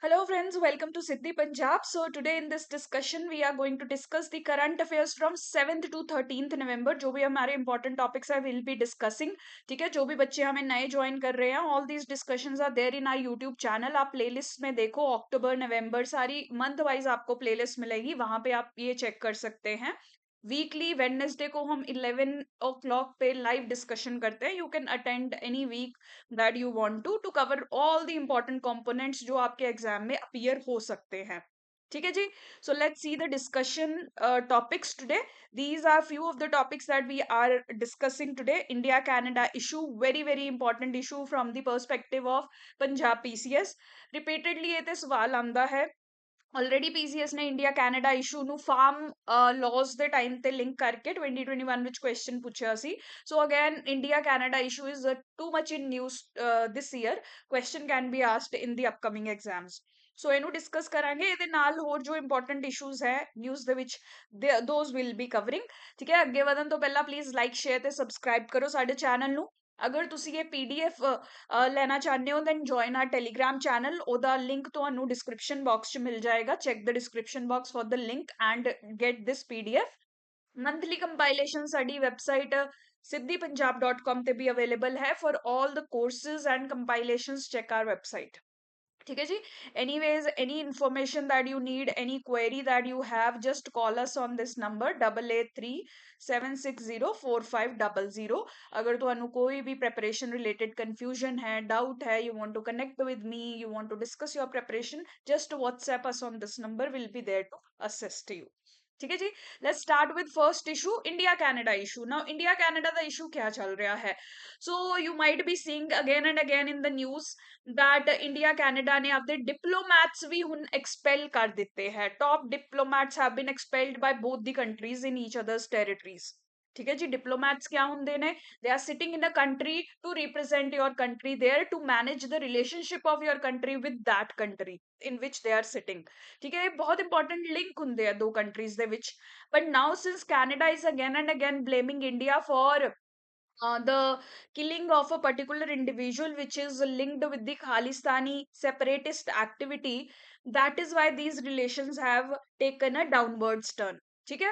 Hello friends, welcome to Siddhi Punjab. So today in this discussion we are going to discuss the current affairs from 7th to 13th November. जो भी हमारे important topics है we'll be discussing. ठीक है, जो भी बच्चे हमें नए ज्वाइन कर रहे हैं, all these discussions are there in our YouTube channel. आप playlist में देखो, अक्टूबर नवंबर सारी मंथ वाइज आपको playlist मिलेगी, वहां पे आप ये चेक कर सकते हैं. वीकली वेडनेसडे को हम 11 o'clock पे लाइव डिस्कशन करते हैं. You can attend any week that you want to cover all the important components जो आपके एग्जाम में अपीयर हो सकते हैं. ठीक है जी. So let's see the discussion topics today. These are few of the topics that we are discussing today. India Canada issue, very very important issue from the perspective of Punjab PCS. Repeatedly ਇਹ ਤੇ ਸਵਾਲ ਆਂਦਾ ਹੈ. Already PCS ने India Canada issue नु farm laws दे time ते link करके 2021 विच क्वेश्चन पूछा सी. So again India Canada issue is too much in news this year. Question can be asked in the upcoming exams. So ਇਹਨੂੰ discuss ਕਰਾਂਗੇ. ਇਹਦੇ ਨਾਲ ਹੋਰ ਜੋ ਇੰਪੋਰਟੈਂਟ ਇਸ਼ੂਜ਼ ਹੈ ਨਿਊਜ਼ ਦੇ ਵਿੱਚ ਦੋਜ਼ ਵਿਲ ਬੀ ਕਵਰਿੰਗ. ਠੀਕ ਹੈ, ਅੱਗੇ ਵਧਣ ਤੋਂ ਪਹਿਲਾਂ ਪਲੀਜ਼ ਲਾਈਕ ਸ਼ੇਅਰ ਤੇ ਸਬਸਕ੍ਰਾਈਬ ਕਰੋ ਸਾਡੇ ਚੈਨਲ ਨੂੰ. ਅਗਰ ਤੁਸੀਂ ਇਹ ਪੀਡੀਐਫ ਲੈਣਾ ਚਾਹੁੰਦੇ ਹੋ then join our Telegram channel. ਉਹਦਾ ਲਿੰਕ ਤੁਹਾਨੂੰ ਡਿਸਕ੍ਰਿਪਸ਼ਨ ਬਾਕਸ 'ਚ ਮਿਲ ਜਾਏਗਾ. Check the description box for the link and get this PDF. Monthly compilation ਸਾਡੀ ਵੈਬਸਾਈਟ siddhipunjab.com ਤੇ ਵੀ ਅਵੇਲੇਬਲ ਹੈ for all the courses and compilations. Check our website. ठीक है जी. Anyways, any information that you need, any query that you have, just call us on this number 8837604500. अगर ਤੁਹਾਨੂੰ ਕੋਈ भी preparation related confusion है, doubt है, you want to connect with me, you want to discuss your preparation, just WhatsApp us on this number. We'll be there to assist you. ठीक है जी. Let's start with first issue, India Canada issue. Now India Canada ਦਾ issue क्या चल रहा है? So you might be seeing again and again in the news that India Canada ने अपने डिप्लोमैट्स भी हुन एक्सपेल कर दिते हैं. Top diplomats have been expelled by both the countries in each others territories. ठीक है जी. डिप्लोमैट्स क्या होंगे ने? They are sitting in a country to represent your country there, to manage the relationship of your country with that country in which they are sitting. ठीक है, बहुत important link होंगे हैं दो countries they which. But now since Canada is again and again blaming India for the killing of a particular individual which is linked with the Khalistani separatist activity, that is why these relations have taken a downwards turn. ठीक है.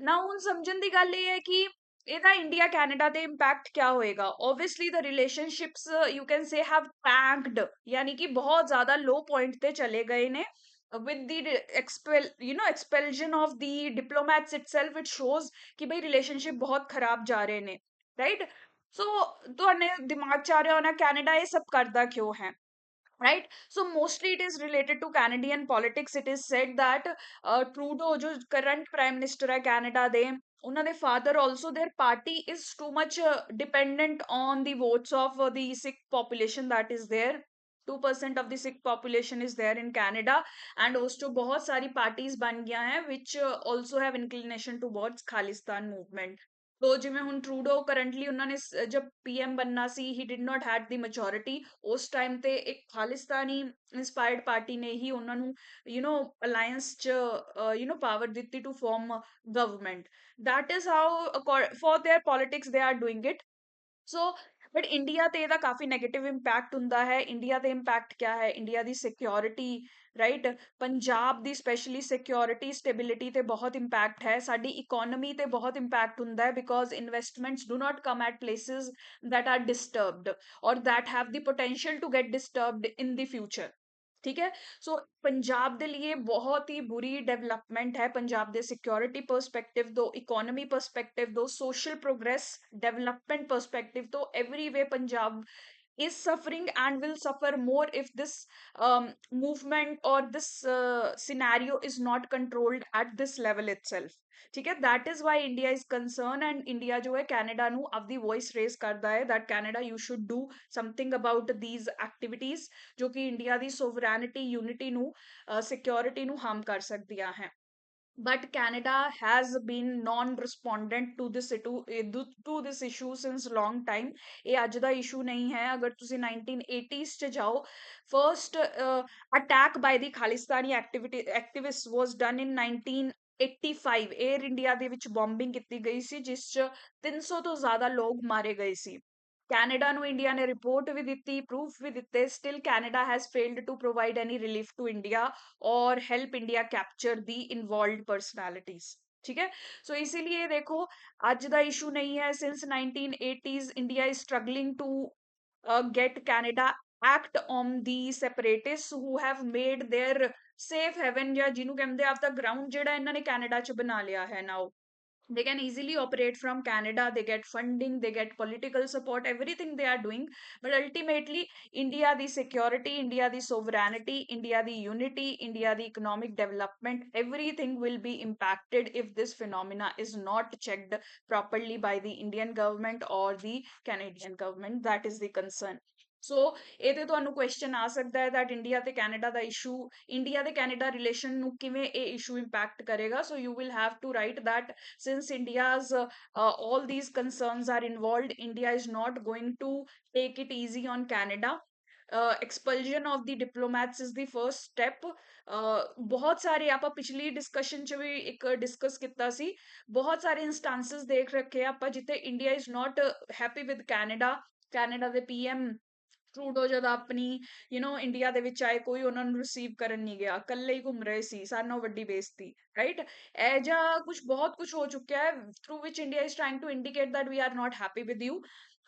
now ਹੁਣ ਸਮਝਣ ਦੀ ਗੱਲ ਇਹ ਹੈ ਕਿ ਇਹਦਾ India Canada ਤੇ ਇੰਪੈਕਟ क्या ਹੋਏਗਾ. obviously the relationships you can say have tanked, यानी कि बहुत ज्यादा लो पॉइंट ਤੇ चले गए ने. with the expulsion of the diplomats itself, it shows कि भाई relationship बहुत खराब जा रहे ने. राइट. सो ਤੁਹਾਡੇ ਦਿਮਾਗ ਚ ਆ ਰਿਹਾ ਹੋਣਾ ਕੈਨੇਡਾ ਇਹ ਸਭ ਕਰਦਾ ਕਿਉਂ ਹੈ. Right. So mostly it is related to Canadian politics. It is said that Trudeau जो करंट प्राइम मिनिस्टर है कैनेडा दे, ਉਹਨਾਂ ਦੇ father also their party is too much dependent on the votes of the Sikh population that is there. 2% of the Sikh population is there in Canada and उस तो बहुत सारी parties बन गया है which also have inclination towards Khalistan movement. तो जिवें हुण ट्रूडो करंटली उन्होंने जब पीएम बनना सी, he did not had the majority. उस टाइम ते एक खालिस्तानी इंस्पायर्ड पार्टी ने ही उन्होंने अलायंस च पावर दित्ती to form government. That is how for their politics they are doing it. So but India ते ਇਹਦਾ ਕਾਫੀ 네ਗੇਟਿਵ ਇੰਪੈਕਟ ਹੁੰਦਾ ਹੈ. ਇੰਡੀਆ ਦੇ ਇੰਪੈਕਟ ਕੀ ਹੈ? ਇੰਡੀਆ ਦੀ ਸਿਕਿਉਰਿਟੀ, ਰਾਈਟ. ਪੰਜਾਬ ਦੀ ਸਪੈਸ਼ਲੀ ਸਿਕਿਉਰਿਟੀ ਸਟੇਬਿਲਿਟੀ ਤੇ ਬਹੁਤ ਇੰਪੈਕਟ ਹੈ. ਸਾਡੀ ਇਕਨੋਮੀ ਤੇ ਬਹੁਤ ਇੰਪੈਕਟ ਹੁੰਦਾ ਹੈ because investments do not come at places that are disturbed or that have the potential to get disturbed in the future. ठीक है. सो पंजाब ਦੇ लिए बहुत ही बुरी डेवलपमेंट है. पंजाब ਦੇ सिक्योरिटी परस्पेक्टिव दो, इकोनॉमी परस्पेक्टिव दो, सोशल प्रोग्रेस डेवलपमेंट परस्पेक्टिव तो every way Punjab is suffering and will suffer more if this movement or this scenario is not controlled at this level itself. ठीक है. That is why India is concern and India जो है Canada ਨੂੰ ਆਪਦੀ voice raise ਕਰਦਾ ਹੈ that Canada you should do something about these activities ਜੋ ਕਿ ਇੰਡੀਆ ਦੀ ਸੋਵਰੈਨਿਟੀ ਯੂਨਿਟੀ ਨੂੰ ਸਿਕਿਉਰਿਟੀ ਨੂੰ ਹਾਰਮ ਕਰ ਸਕਦੀਆਂ ਹੈ. but Canada has been non-respondent to this issue since long time. ਇਹ ਅੱਜ ਦਾ ਇਸ਼ੂ ਨਹੀਂ ਹੈ. ਅਗਰ ਤੁਸੀਂ 1980s ਚ ਜਾਓ, first attack by the Khalistani activists was done in 1985. Air India ਦੇ ਵਿੱਚ ਬੰਬਿੰਗ ਕੀਤੀ ਗਈ ਸੀ ਜਿਸ ਚ 300 ਤੋਂ ਜ਼ਿਆਦਾ ਲੋਕ ਮਾਰੇ ਗਏ ਸੀ. ਕੈਨੇਡਾ ਨੂੰ ਇੰਡੀਆ ਨੇ ਰਿਪੋਰਟ ਵੀ ਦਿੱਤੀ, ਪ੍ਰੂਫ ਵੀ ਦਿੱਤੇ, still Canada has failed to provide any relief to India और help India capture the involve personalities. ठीक है, सो इसीलिए देखो आज का इशू नहीं है, since 1980s India is struggling to get Canada act on the separatist who have made their safe haven, या जिन्हों कहते आप ग्राउंड जेड़ा इन्होंने कैनेडा च बना लिया है now, they can easily operate from Canada, they get funding, they get political support, everything they are doing, but ultimately India the security, India the sovereignty, India the unity, India the economic development, everything will be impacted if this phenomena is not checked properly by the Indian government or the Canadian government. That is the concern. So ਇਹ ਤੇ ਤੁਹਾਨੂੰ question ਆ ਸਕਦਾ ਹੈ that India ਤੇ Canada ਦਾ issue, India ਤੇ Canada relation ਨੂੰ ਕਿਵੇਂ ਇਹ ਇਸ਼ੂ ਇੰਪੈਕਟ ਕਰੇਗਾ। So you will have to write that since India's all these concerns are involved, India is not going to take it easy on Canada. Expulsion of the diplomats is the first step. ਬਹੁਤ ਸਾਰੇ ਆਪਾਂ ਪਿਛਲੀ discussion ਚ ਵੀ ਇੱਕ discuss ਕੀਤਾ ਸੀ, ਬਹੁਤ ਸਾਰੇ ਇੰਸਟੈਂਸਸ ਦੇਖ ਰੱਖੇ ਆ ਆਪਾਂ ਜਿੱਥੇ India is not happy with Canada. Canada ਦੇ ਪੀਐਮ ਟਰੂਡੋ ਜਦ ਆਪਣੀ ਇੰਡੀਆ ਦੇ ਵਿੱਚ ਆਏ, ਕੋਈ ਉਹਨਾਂ ਨੂੰ ਰਿਸੀਵ ਕਰਨ ਨਹੀਂ ਗਿਆ, ਇਕੱਲੇ ਹੀ ਘੁੰਮ ਰਹੇ ਸੀ, ਸਾਰਿਆਂ ਨਾਲੋਂ ਵੱਡੀ ਬੇਇੱਜ਼ਤੀ, ਰਾਈਟ। ਇਹ ਜਿਹਾ ਬਹੁਤ ਕੁਝ ਹੋ ਚੁੱਕਿਆ ਹੈ through which India is trying to indicate that we are not happy with you।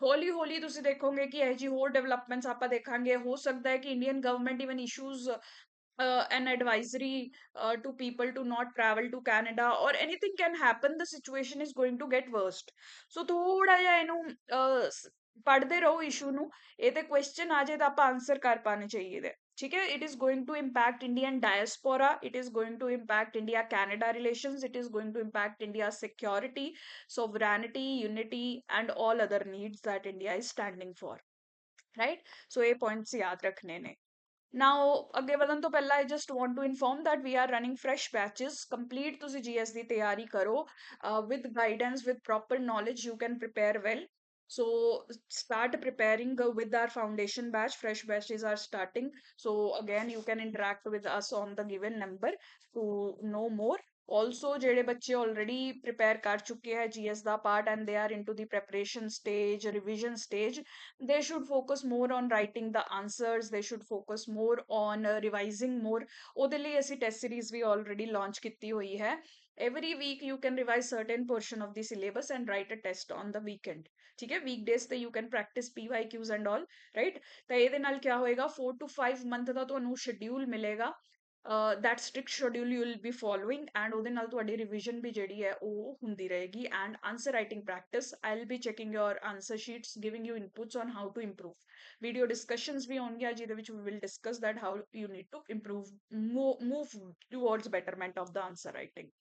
ਹੌਲੀ ਹੌਲੀ ਤੁਸੀਂ ਦੇਖੋਗੇ ਕਿ ਇਹ ਜੀ ਹੋਰ ਡਿਵੈਲਪਮੈਂਟਸ ਆਪਾਂ ਦੇਖਾਂਗੇ। ਹੋ ਸਕਦਾ ਹੈ ਕਿ Indian government even issues an advisory to people to not travel to Canada, or anything can happen, the situation is going to get worst। so ਥੋੜਾ ਜਿਹਾ ਇਹਨੂੰ ਪੜ੍ਹਦੇ ਰਹੋ ਇਸ਼ੂ ਨੂੰ, ਇਹ ਤੇ ਕੁਐਸਚਨ ਆ ਜਾਏ ਤਾਂ ਆਪਾਂ ਆਨਸਰ ਕਰ ਪਾਣੇ ਚਾਹੀਏ ਦੇ। ठीक है, it is going to impact Indian diaspora, it is going to impact India Canada relations, it is going to impact India's security, sovereignty, unity, and all other needs that India is standing for, right? So ये points याद रखने ने। Now ਅੱਗੇ ਵਧਣ ਤੋਂ ਪਹਿਲਾਂ I just want to inform that we are running fresh batches, complete ਤੁਸੀਂ GS ਦੀ ਤਿਆਰੀ ਕਰੋ, with guidance, with proper knowledge you can prepare well। so start preparing with our foundation batch, fresh batches are starting, so again you can interact with us on the given number to know more। also ਜਿਹੜੇ ਬੱਚੇ already prepare ਕਰ ਚੁੱਕੇ ਹੈ GS the part and they are into the preparation stage, revision stage, they should focus more on writing the answers, they should focus more on revising more। ਉਹਦੇ ਲਈ ਅਸੀਂ test series ਵੀ already launch ਕੀਤੀ ਹੋਈ ਹੈ। every week you can revise certain portion of the syllabus and write a test on the weekend। ठीक है, weekdays ਤੇ you can practice PYQs and all, right। ਤਾਂ ਇਹਦੇ ਨਾਲ ਕੀ ਹੋਏਗਾ, 4 to 5 month ਦਾ ਤੁਹਾਨੂੰ schedule ਮਿਲੇਗਾ, that strict schedule you will be following, and ਉਹਦੇ ਨਾਲ ਤੁਹਾਡੀ revision ਵੀ ਜਿਹੜੀ ਹੈ ਉਹ ਹੁੰਦੀ ਰਹੇਗੀ, and answer writing practice, I'll be checking your answer sheets, giving you inputs on how to improve। video discussions ਵੀ ਹੋਣਗੀਆਂ ਜਿਹਦੇ ਵਿੱਚ we will discuss that how you need to improve, move towards betterment of the answer writing।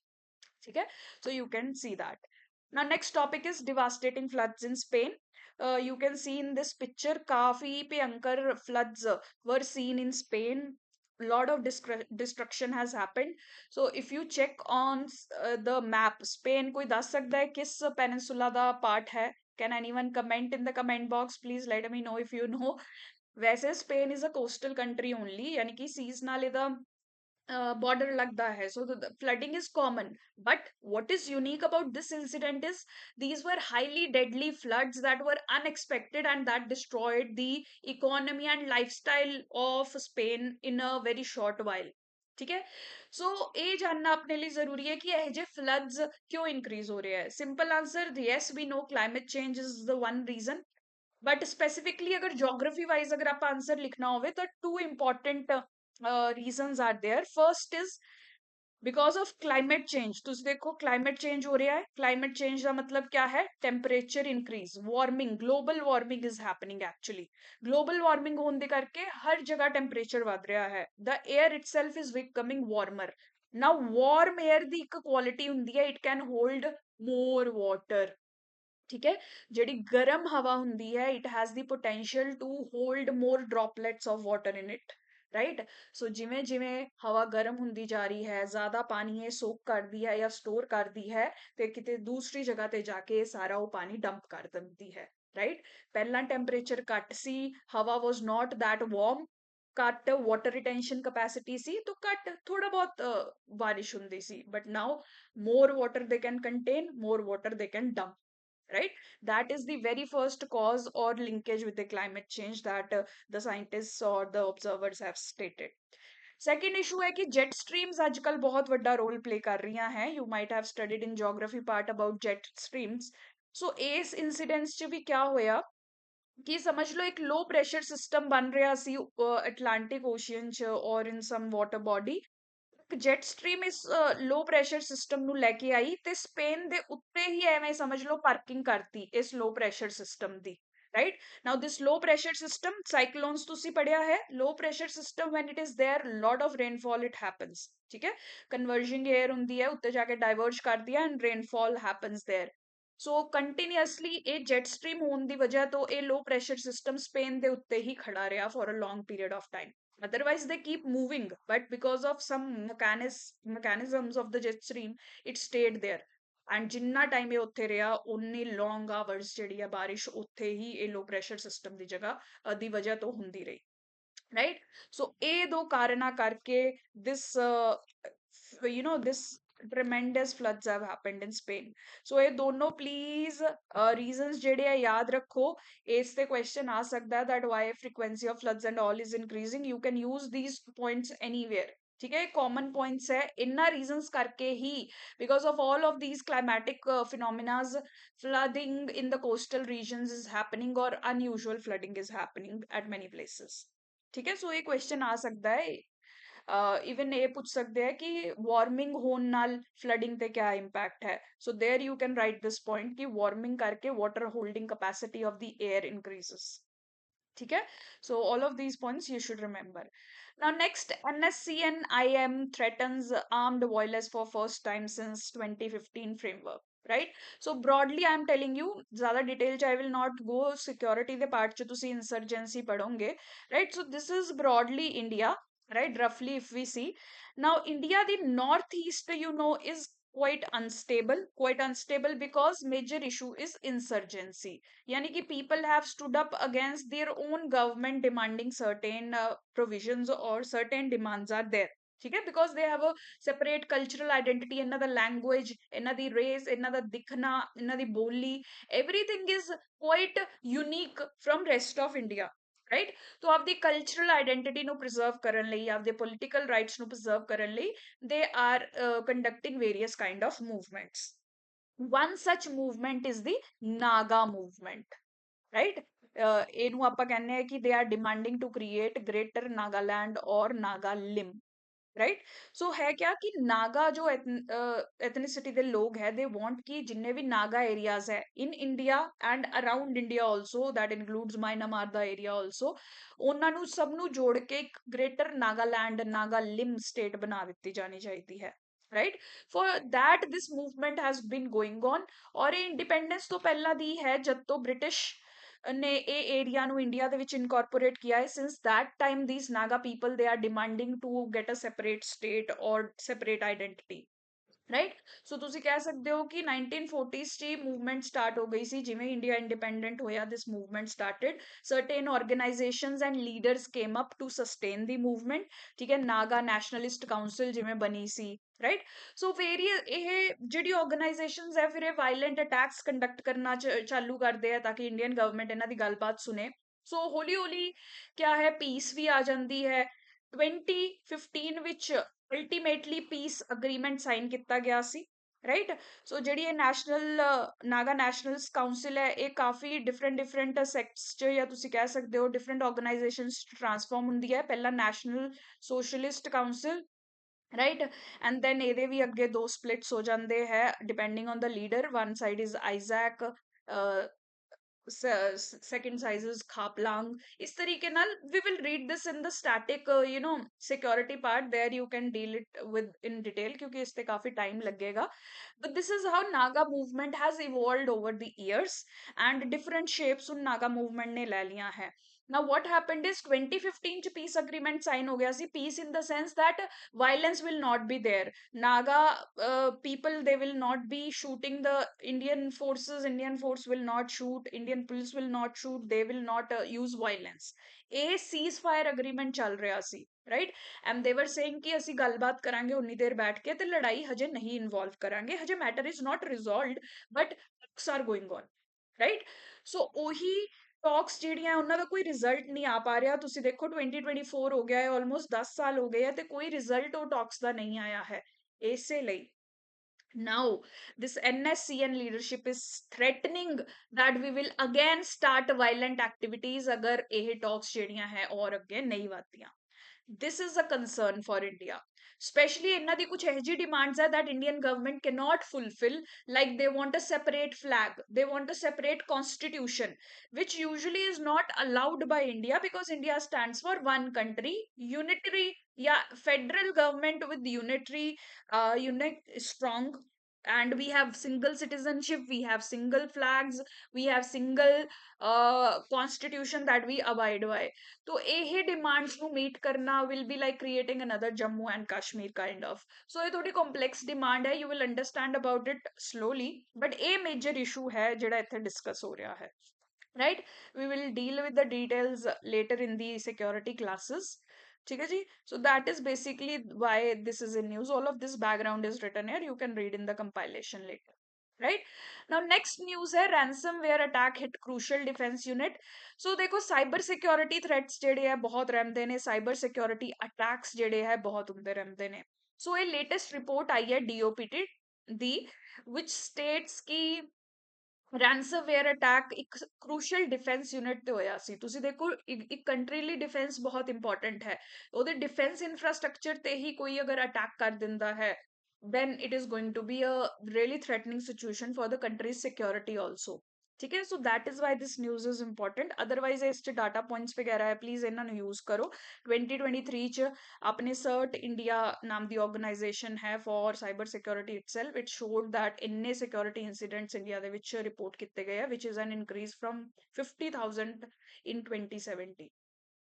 ठीक है, so you can see that। now next topic is devastating floods in Spain। you can see in this picture काफी भयंकर floods were seen in Spain, lot of destruction has happened। so if you check on the map, Spain कोई दस सकता है किस peninsula ਦਾ part है? can anyone comment in the comment box, please let me know if you know। वैसे Spain is a coastal country only, यानी कि seas ਨਾਲ ਇਹਦਾ border lagda hai, so the flooding is common। but what is unique about this incident is these were highly deadly floods that were unexpected and that destroyed the economy and lifestyle of Spain in a very short while। ठीक है, सो ये जानना अपने लिए जरूरी है कि ये फ्लड्स क्यों इंक्रीज हो रहे हैं। Simple answer, yes we know climate change is the one reason, but specifically अगर ज्योग्राफी वाइज अगर आप आंसर लिखना हो तो two important reasons are there। first is because of climate change। ਤੁਸੀਂ देखो climate change हो रहा है, climate change का मतलब क्या है, temperature increase, warming, global warming is happening actually। global warming होने दे करके हर जगह temperature बढ़ रहा है, the air itself is becoming warmer। now warm air ਦੀ ਇੱਕ quality ਹੁੰਦੀ है, it can hold more water। ठीक है, ਜਿਹੜੀ ਗਰਮ ਹਵਾ ਹੁੰਦੀ ਹੈ it has the potential to hold more droplets of water in it, right। so ਜਿਵੇਂ ਜਿਵੇਂ ਹਵਾ ਗਰਮ ਹੁੰਦੀ ਜਾ ਰਹੀ ਹੈ, ਜ਼ਿਆਦਾ ਪਾਣੀ ਇਹ ਸੋਕ ਕਰਦੀ ਹੈ ਜਾਂ ਸਟੋਰ ਕਰਦੀ ਹੈ ਤੇ ਕਿਤੇ ਦੂਸਰੀ ਜਗ੍ਹਾ ਤੇ ਜਾ ਕੇ ਸਾਰਾ ਉਹ ਪਾਣੀ ਡੰਪ ਕਰ ਦਿੰਦੀ ਹੈ, ਰਾਈਟ। ਪਹਿਲਾਂ ਟੈਂਪਰੇਚਰ ਘੱਟ ਸੀ, ਹਵਾ ਵਾਸ ਨਾਟ that warm, ਘੱਟ ਵਾਟਰ ਰਿਟੈਂਸ਼ਨ ਕੈਪੈਸਿਟੀ ਸੀ, ਤਾਂ ਘੱਟ ਥੋੜਾ ਬਹੁਤ ਬਾਰਿਸ਼ ਹੁੰਦੀ ਸੀ, but now more water they can contain, more water they can dump। right? That is the very first cause or linkage with the climate change that the scientists or the observers have stated. Second issue है कि jet streams आजकल बहुत बड़ा role play कर रही हैं. You might have studied in geography part about jet streams. So इस incidence च भी क्या होया कि समझ लो एक लो प्रेशर सिस्टम बन रहा सी अटलांटिक ओशियन च और in some water body. Jet stream is low pressure system ਨੂੰ ਲੈ ਕੇ ਆਈ ਤੇ ਸਪੇਨ ਦੇ ਉੱਤੇ ਹੀ ਐਵੇਂ ਸਮਝ ਲਓ ਪਾਰਕਿੰਗ ਕਰਤੀ ਇਸ ਲੋ ਪ੍ਰੈਸ਼ਰ ਸਿਸਟਮ ਦੀ. Right now this low pressure system cyclones ਤੁਸੀਂ ਪੜਿਆ ਹੈ. Low pressure system when it is there lot of rainfall it happens. ठीक है, कन्वर्जिंग एयर ਹੁੰਦੀ ਹੈ ਉੱਤੇ ਜਾ ਕੇ ਡਾਈਵਰਜ ਕਰਦੀ ਹੈ and rainfall happens there. So continuously ਇਹ ਜੈਟ ਸਟ੍ਰੀਮ ਹੋਣ ਦੀ ਵਜ੍ਹਾ ਤੋਂ ਇਹ ਲੋ ਪ੍ਰੈਸ਼ਰ ਸਿਸਟਮ ਸਪੇਨ ਦੇ ਉੱਤੇ ਹੀ ਖੜਾ ਰਿਹਾ for a long period of time. Otherwise they keep moving, but because of some mechanisms of the jet stream it stayed there. And Jinnah time ये उत्थे रहा उन्नी लॉन्ग आवर्स ਜਿਹੜੀ ਆ ਬਾਰਿਸ਼ ਉੱਥੇ ਹੀ ਇਹ ਲੋ ਪ੍ਰੈਸ਼ਰ ਸਿਸਟਮ ਦੀ ਜਗ੍ਹਾ ਦੀ ਵਜ੍ਹਾ ਤੋਂ ਹੁੰਦੀ ਰਹੀ. राइट सो ये दो कारणा करके this this tremendous floods have happened in Spain. So ये दोनों please reasons जेडे है याद रखो. इस पे question आ सकता है that why frequency of floods and all is increasing. You can use these points anywhere. ठीक है, कॉमन पॉइंट्स है इन्ना रीजंस करके ही because of all of these climatic phenomenas flooding in the coastal regions is happening or unusual flooding is happening at many places. ठीक है, सो ये question आ सकता है. इवन ये पूछ सकते हैं कि वार्मिंग होने नाल फ्लडिंग पे क्या इम्पैक्ट है. So there you can write this point कि वार्मिंग करके water holding capacity of the air increases. ठीक है, so all of these points you should remember. Now next, NSCN-IM threatens armed violence for first time since 2015 framework. Right? So broadly, I am telling you, ज़्यादा detail I will not go. Security the part च तुसी insurgency पढ़ोगे. Right? So this is broadly India. Right? Roughly, if we see now, India the northeast, is quite unstable because major issue is insurgency. यानी कि people have stood up against their own government demanding certain provisions or certain demands are there. ठीक है, because they have a separate cultural identity, ਇਹਨਾਂ ਦਾ language, ਇਹਨਾਂ ਦੀ race, ਇਹਨਾਂ ਦਾ ਦਿਖਣਾ, ਇਹਨਾਂ ਦੀ ਬੋਲੀ, everything is quite unique from rest of India. Right, तो ਆਪਦੀ cultural identity ਨੂੰ ਪ੍ਰੀਜ਼ਰਵ ਕਰਨ ਲਈ ਆਪਦੇ ਪੋਲੀਟੀਕਲ ਰਾਈਟਸ ਨੂੰ ਪ੍ਰੀਜ਼ਰਵ ਕਰਨ ਲਈ they are conducting various kind of movements. One such movement is the Naga movement, right? ਇਹਨੂੰ ਆਪਾਂ ਕਹਿੰਦੇ ਆ ਕਿ they are demanding to create greater Nagaland or Naga limb. Right, so है क्या कि नागा जो एथनिसिटी के लोग है दे वांट कि जिन्ने भी नागा एरियाज है in India and around India also that includes Myanmar दा एरिया आल्सो ਉਹਨਾਂ ਨੂੰ ਸਭ ਨੂੰ ਜੋੜ ਕੇ ਇੱਕ ਗ੍ਰੇਟਰ ਨਾਗਾਲੈਂਡ ਨਾਗਾਲਿਮ ਸਟੇਟ ਬਣਾ ਦਿੱਤੀ ਜਾਣੀ ਚਾਹੀਦੀ ਹੈ. Right, for that this movement has been going on और ਇਹ ਇੰਡੀਪੈਂਡੈਂਸ ਤੋਂ ਪਹਿਲਾਂ ਦੀ ਹੈ ਜਦ ਤੋਂ ਬ੍ਰਿਟਿਸ਼ ने ए एरिया नु इंडिया ਦੇ ਵਿੱਚ ਇਨਕੋਰਪੋਰੇਟ किया है. Since that time these Naga people they are demanding to get a separate state or separate identity. Right, so ਤੁਸੀਂ ਕਹਿ ਸਕਦੇ ਹੋ ਕਿ 1940s 'ਚ ਮੂਵਮੈਂਟ ਸਟਾਰਟ ਹੋ ਗਈ ਸੀ ਜਿਵੇਂ ਇੰਡੀਆ ਇੰਡੀਪੈਂਡੈਂਟ ਹੋਇਆ. This movement started, certain organisations and leaders came up to sustain the movement. ਠੀਕ ਹੈ, ਨਾਗਾ ਨੈਸ਼ਨਲਿਸਟ ਕਾਉਂਸਲ ਜਿਵੇਂ ਬਣੀ ਸੀ. ਰਾਈਟ, ਸੋ ਵੇਰੀਅਸ ਇਹ ਜਿਹੜੀ ਆਰਗੇਨਾਈਜੇਸ਼ਨਸ ਹੈ ਫਿਰ ਇਹ ਵਾਇਲੈਂਟ ਅਟੈਕਸ ਕੰਡਕਟ ਕਰਨਾ ਚਾਲੂ ਕਰਦੇ ਆ ਤਾਂ ਕਿ ਇੰਡੀਅਨ ਗਵਰਨਮੈਂਟ ਇਹਨਾਂ ਦੀ ਗੱਲਬਾਤ ਸੁਣੇ. ਸੋ ਹੌਲੀ ਹੌਲੀ ਕਿਆ ਹੈ ਪੀਸ ਵੀ ਆ ਜਾਂਦੀ ਹੈ. 2015 ਵਿੱਚ ਅਲਟੀਮੇਟਲੀ ਪੀਸ ਅਗਰੀਮੈਂਟ ਸਾਈਨ ਕੀਤਾ ਗਿਆ ਸੀ. ਰਾਈਟ, ਸੋ ਜਿਹੜੀ ਇਹ ਨੈਸ਼ਨਲ ਨਾਗਾ ਨੈਸ਼ਨਲਸ ਕਾਉਂਸਲ ਹੈ ਇਹ ਕਾਫੀ ਡਿਫਰੈਂਟ ਸੈਕਟਸ 'ਚ ਜਾਂ ਤੁਸੀਂ ਕਹਿ ਸਕਦੇ ਹੋ ਡਿਫਰੈਂਟ ਆਰਗੇਨਾਈਜੇਸ਼ਨਸ ਟ੍ਰਾਂਸਫਾਰਮ ਹੁੰਦੀ ਹੈ. ਪਹਿਲਾਂ national socialist council, right, and then ਇਹਦੇ ਵੀ ਅੱਗੇ ਦੋ ਸਪਲਿਟਸ ਹੋ ਜਾਂਦੇ ਹੈ depending on the leader. One side is Isaac, second size is Khaplang. इस तरीके नाल we will read this in the static security part. There you can deal it with in detail क्योंकि इस पे काफी time लगेगा. But this is how Naga movement has evolved over the years and different shapes उन Naga movement ने ले लिया है. Now what happened is 2015 च peace agreement sign हो गया सी. Peace in the sense that violence will not be there. Naga people they will not be shooting the Indian forces. Indian force will not shoot. Indian police will not shoot. They will not use violence. A ceasefire agreement चल रहा सी. Right, and they were saying कि ਅਸੀਂ ਗੱਲਬਾਤ ਕਰਾਂਗੇ ਉਨੀ ਦੇਰ ਬੈਠ ਕੇ ਤੇ ਲੜਾਈ ਹਜੇ ਨਹੀਂ ਇਨਵੋਲਵ ਕਰਾਂਗੇ. ਹਜੇ matter is not resolved but talks are going on. Right. So ਉਹੀ ਟਾਕਸ ਜਿਹੜੀਆਂ ਉਹਨਾਂ ਦਾ ਕੋਈ ਰਿਜ਼ਲਟ ਨਹੀਂ ਆ ਪਾ ਰਿਹਾ। ਤੁਸੀਂ ਦੇਖੋ 2024 ਹੋ ਗਿਆ ਹੈ, ਆਲਮੋਸਟ 10 ਸਾਲ ਹੋ ਗਏ ਆ ਤੇ ਕੋਈ ਰਿਜ਼ਲਟ ਉਹ ਟਾਕਸ ਦਾ ਨਹੀਂ ਆਇਆ ਹੈ। ਇਸੇ ਲਈ now this NSCN leadership is threatening that we will again start violent activities ਅਗਰ ਇਹ ਟਾਕਸ ਜਿਹੜੀਆਂ ਹੈ ਔਰ ਅੱਗੇ ਨਹੀਂ ਵਧਦੀਆਂ। this is a concern for India, especially ਇਹਨਾਂ ਦੀ ਕੁਝ ਇਹੋ ਜਿਹੀ demands ਹੈ that Indian government cannot fulfill, like they want a separate flag, they want a separate constitution, which usually is not allowed by India because India stands for one country, unitary, yeah, federal government with unitary, unit strong, and we have single citizenship, we have single flags, we have single constitution that we abide by। तो ਇਹ demands ਨੂੰ meet करना will be like creating another Jammu and Kashmir kind of। so ਇਹ थोड़ी complex demand है, you will understand about it slowly, but ਇਹ major issue है ਜਿਹੜਾ ਇੱਥੇ discuss ਹੋ ਰਿਹਾ है। right, we will deal with the details later in the security classes। ठीक है जी। so that is basically why this is in news, all of this background is written here, you can read in the compilation later। right, now next news है ransomware attack hit crucial defense unit। so देखो cyber security threats ਜਿਹੜੇ ਹੈ ਬਹੁਤ ਰਹਿੰਦੇ ਨੇ, cyber security attacks ਜਿਹੜੇ ਹੈ ਬਹੁਤ ਹੁੰਦੇ ਰਹਿੰਦੇ ਨੇ। so ਇਹ latest report आई है DOPT ਦੀ, which states कि ਰੈਂਸਮਵੇਅਰ ਅਟੈਕ ਇੱਕ ਕ੍ਰੂਸ਼ੀਅਲ ਡਿਫੈਂਸ ਯੂਨਿਟ ਤੇ ਹੋਇਆ ਸੀ। ਤੁਸੀਂ ਦੇਖੋ ਇੱਕ ਕੰਟਰੀ ਲਈ ਡਿਫੈਂਸ ਬਹੁਤ ਇੰਪੋਰਟੈਂਟ ਹੈ, ਉਹਦੇ ਡਿਫੈਂਸ ਇਨਫਰਾਸਟ੍ਰਕਚਰ ਤੇ ਹੀ ਕੋਈ ਅਗਰ ਅਟੈਕ ਕਰ ਦਿੰਦਾ ਹੈ then it is going to be a really threatening situation for the country's security also। ठीक है, so that is why this news is important। otherwise ਇਸ ਚ data points ਵਗੈਰਾ ਹੈ, please ਇਹਨਾਂ ਨੂੰ use ਕਰੋ। 2023 ਚ ਆਪਣੇ CERT India ਨਾਮ ਦੀ organization ਹੈ for cyber security itself, it showed that ਇੰਨੇ security incidents ਇੰਡੀਆ ਦੇ ਵਿੱਚ report ਕੀਤੇ ਗਏ ਆ, which is an increase from 50,000 in 2017।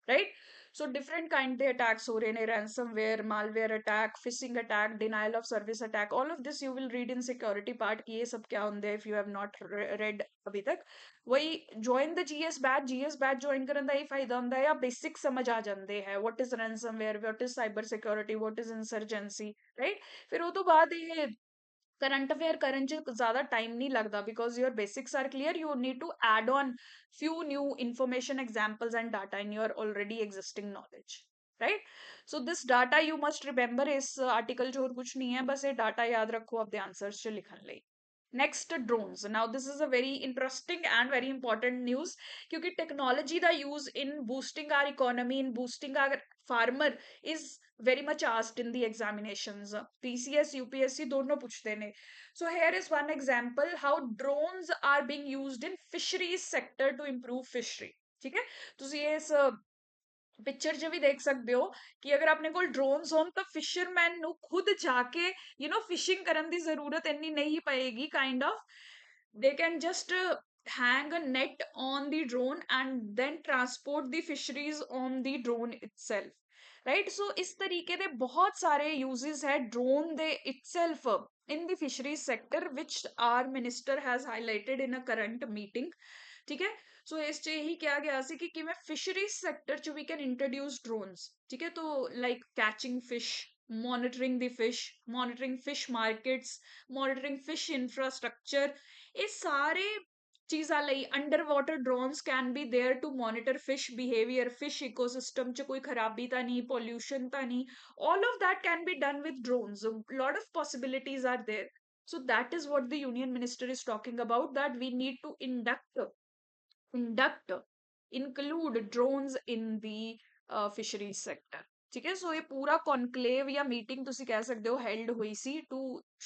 right, so different kind ਦੇ attacks ਹੋ ਰਹੇ ਨੇ, ransomware, malware attack, phishing attack, denial of service attack, all of this you will read in security part कि ये सब क्या होंगे if you have not read अभी तक। वही join the GS batch join ਕਰਨ ਦਾ ਇਹ ਫਾਇਦਾ ਹੁੰਦਾ ਹੈ, ਜਾਂ basic ਸਮਝ ਆ ਜਾਂਦੇ ਹੈ, what is ransomware, what is cyber security, what is insurgency। right, ਫਿਰ ਉਹ ਤੋਂ ਬਾਅਦ ਇਹ करंट अफेयर ਕਰਨ ਚ ਜ਼ਿਆਦਾ ਟਾਈਮ ਨਹੀਂ ਲੱਗਦਾ because your basics are clear, you need to add on few new information, examples and data in your already existing knowledge। right, so this data you must remember, ਇਸ article ਚ ਹੋਰ ਕੁਝ ਨਹੀਂ ਹੈ, ਬਸ ਇਹ data ਯਾਦ ਰੱਖੋ ਆਪਣੇ answers ਚ ਲਿਖਣ ਲਈ। next, drones। now this is a very interesting and very important news क्योंकि technology the use in boosting our economy, in boosting our farmer is very much asked in the examinations। PCS UPSC दोनों पूछते ने। so here is one example how drones are being used in fisheries sector to improve fishery। ठीक है, ਤੁਸੀਂ ਇਸ picture 'ਚ ਵੀ ਦੇਖ ਸਕਦੇ ਹੋ ਕਿ ਅਗਰ ਆਪਣੇ ਕੋਲ ਡਰੋਨਸ ਹੋਣ ਤਾਂ ਫਿਸ਼ਰਮੈਨ ਨੂੰ ਖੁਦ ਜਾ ਕੇ ਫਿਸ਼ਿੰਗ ਕਰਨ ਦੀ ਜ਼ਰੂਰਤ ਇੰਨੀ ਨਹੀਂ ਪਏਗੀ kind of. they can just hang a net on the drone and then transport the fisheries on the drone itself। right, so ਇਸ ਤਰੀਕੇ ਦੇ ਬਹੁਤ ਸਾਰੇ uses ਹੈ drone ਦੇ itself in the fisheries sector which our minister has highlighted in a current meeting। ठीक है, सो ਇਸ 'ਚ ਇਹੀ ਕਿਹਾ ਗਿਆ ਸੀ ਕਿ ਕਿਵੇਂ ਫਿਸ਼ਰੀਜ਼ ਸੈਕਟਰ 'ਚ ਵੀ ਕੈਨ ਇੰਟਰੋਡਿਊਸ ਡਰੋਨਸ। ਠੀਕ ਹੈ, तो like catching fish, monitoring the fish, monitoring fish markets, monitoring fish infrastructure, ਇਹ ਸਾਰੇ ਚੀਜ਼ਾਂ ਲਈ underwater drones can be there to monitor fish behaviour, fish ecosystem ਚ ਕੋਈ ਖਰਾਬੀ ਤਾਂ ਨਹੀਂ, ਪੋਲਿਊਸ਼ਨ ਤਾਂ ਨਹੀਂ, all of that can be done with drones। a lot of possibilities are there। so that is what the union minister is talking about, that we need to induct include drones in the fisheries sector। ठीक है, सो ये पूरा conclave या meeting ਤੁਸੀਂ ਕਹਿ ਸਕਦੇ ਹੋ held ਹੋਈ ਸੀ to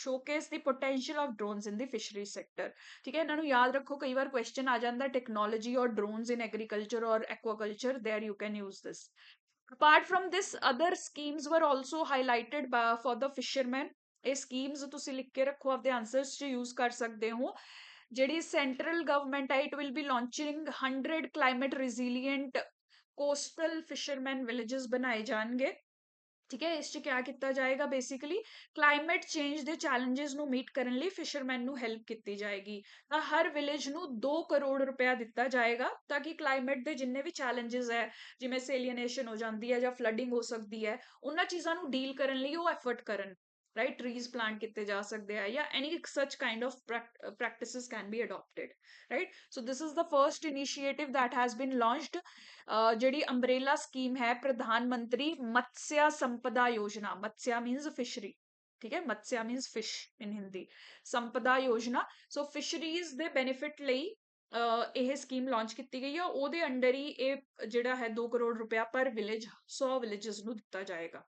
showcase the potential of drones in the fishery sector. ਠੀਕ ਹੈ, ਇਹਨਾਂ ਨੂੰ ਯਾਦ ਰੱਖੋ, ਕਈ ਵਾਰ ਕੁਐਸਚਨ ਆ ਜਾਂਦਾ ਟੈਕਨੋਲੋਜੀ ਔਰ ਡਰੋਨਸ ਇਨ ਐਗਰੀਕਲਚਰ ਔਰ ਐਕਵਾਕਲਚਰ, there you can use this। apart from this other schemes were also highlighted for the fishermen। ਇਹ ਸਕੀਮਸ ਤੁਸੀਂ ਲਿਖ ਕੇ ਰੱਖੋ, ਆਪਦੇ ਆਨਸਰਸ 'ਚ ਯੂਜ਼ ਕਰ ਸਕਦੇ ਹੋ। ਜਿਹੜੀ ਸੈਂਟਰਲ ਗਵਰਨਮੈਂਟ ਹੈ it will be launching 100 climate resilient coastal fisherman villages ਬਣਾਏ ਜਾਣਗੇ। ਠੀਕ ਹੈ, ਇਸ 'ਚ ਕਿਆ ਕੀਤਾ ਜਾਏਗਾ, ਬੇਸਿਕਲੀ ਕਲਾਈਮੇਟ ਚੇਂਜ ਦੇ ਚੈਲੰਜਸ ਨੂੰ ਮੀਟ ਕਰਨ ਲਈ ਫਿਸ਼ਰਮੈਨ ਨੂੰ ਹੈਲਪ ਕੀਤੀ ਜਾਏਗੀ। ਤਾਂ ਹਰ ਵਿਲੇਜ ਨੂੰ 2 ਕਰੋੜ ਰੁਪਇਆ ਦਿੱਤਾ ਜਾਏਗਾ ਤਾਂ ਕਿ ਕਲਾਈਮੇਟ ਦੇ ਜਿੰਨੇ ਵੀ ਚੈਲੰਜਸ ਹੈ, ਜਿਵੇਂ ਸੇਲੀਨੇਸ਼ਨ ਹੋ ਜਾਂਦੀ ਹੈ ਜਾਂ ਫਲੱਡਿੰਗ ਹੋ ਸਕਦੀ ਹੈ, ਉਹਨਾਂ ਚੀਜ਼ਾਂ ਨੂੰ ਡੀਲ ਕਰਨ ਲਈ ਉਹ ਐਫਰਟ ਕਰਨ। right? Trees plant kitte ja sakde hai, या any such kind of practices can be adopted, right? So this is the first initiative that has been launched. ਜਿਹੜੀ umbrella scheme है प्रधानमंत्री मत्स्य संपदा योजना, मत्स्य means fishery, ठीक है, मत्स्य means fish in Hindi, संपदा योजना, so fisheries ਦੇ benefit ਲਈ ਇਹ ਸਕੀਮ ਲਾਂਚ ਕੀਤੀ ਗਈ ਆ, ਉਹਦੇ ਅੰਡਰ ਹੀ ਇਹ ਜਿਹੜਾ ਹੈ 2 ਕਰੋੜ ਰੁਪਇਆ ਪਰ ਵਿਲੇਜ 100 ਵਿਲੇजेस ਨੂੰ ਦਿੱਤਾ ਜਾਏਗਾ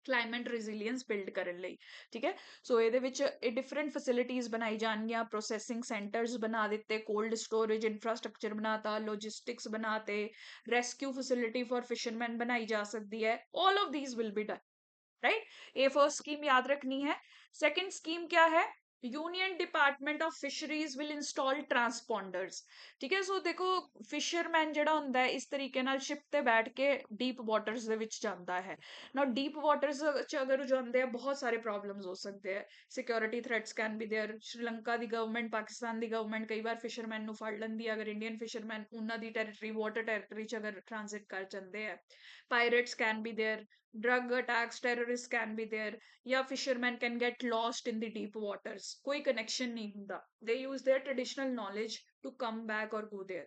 ਕਲਾਈਮੇਟ ਰੈਜ਼ਿਲੀਅੰਸ ਬਿਲਡ ਕਰਨ ਲਈ, ਠੀਕ ਹੈ। ਸੋ ਇਹਦੇ ਵਿੱਚ ਇਹ ਡਿਫਰੈਂਟ ਫੈਸਿਲਿਟੀਜ਼ ਬਣਾਈ ਜਾਣਗੀਆਂ, ਪ੍ਰੋਸੈਸਿੰਗ ਸੈਂਟਰਸ ਬਣਾ ਦਿੱਤੇ, ਕੋਲਡ ਸਟੋਰੇਜ ਇਨਫਰਾਸਟ੍ਰਕਚਰ ਬਣਾਤਾ, ਲੌਜਿਸਟਿਕਸ ਬਣਾਤੇ, ਰੈਸਕਿਊ ਫੈਸਿਲਿਟੀ ਫॉर ਫਿਸ਼ਰਮੈਨ ਬਣਾਈ ਜਾ ਸਕਦੀ ਹੈ, all of these will be done, right. ये फर्स्ट स्कीम याद रखनी है। सेकंड स्कीम क्या है, union department of fisheries will install transponders, ठीक है। सो देखो फिशरमैन ਜਿਹੜਾ ਹੁੰਦਾ ਹੈ ਇਸ ਤਰੀਕੇ ਨਾਲ ਸ਼ਿਪ ਤੇ ਬੈਠ ਕੇ ਡੀਪ ਵਾਟਰਸ ਦੇ ਵਿੱਚ ਜਾਂਦਾ ਹੈ ਨਾ, ਡੀਪ ਵਾਟਰਸ ਚ ਅਗਰ ਜਾਂਦੇ ਆ ਬਹੁਤ ਸਾਰੇ ਪ੍ਰੋਬਲਮਸ ਹੋ ਸਕਦੇ ਆ, security threats can be there, Sri Lanka ਦੀ ਗਵਰਨਮੈਂਟ, ਪਾਕਿਸਤਾਨ ਦੀ ਗਵਰਨਮੈਂਟ ਕਈ ਵਾਰ ਫਿਸ਼ਰਮੈਨ ਨੂੰ ਫੜ ਲੈਂਦੀ ਹੈ, ਅਗਰ ਇੰਡੀਅਨ ਫਿਸ਼ਰਮੈਨ ਉਹਨਾਂ ਦੀ ਟੈਰੀਟਰੀ ਵਾਟਰ ਟੈਰੀਟਰੀ ਚ ਅਗਰ ਟ੍ਰਾਂਜ਼ਿਟ ਕਰ ਜਾਂਦੇ ਆ, pirates can be there, drug attacks, terrorists can be there, या fishermen can get lost in the deep waters, कोई connection नहीं ਹੁੰਦਾ, they use their traditional knowledge to come back or go there,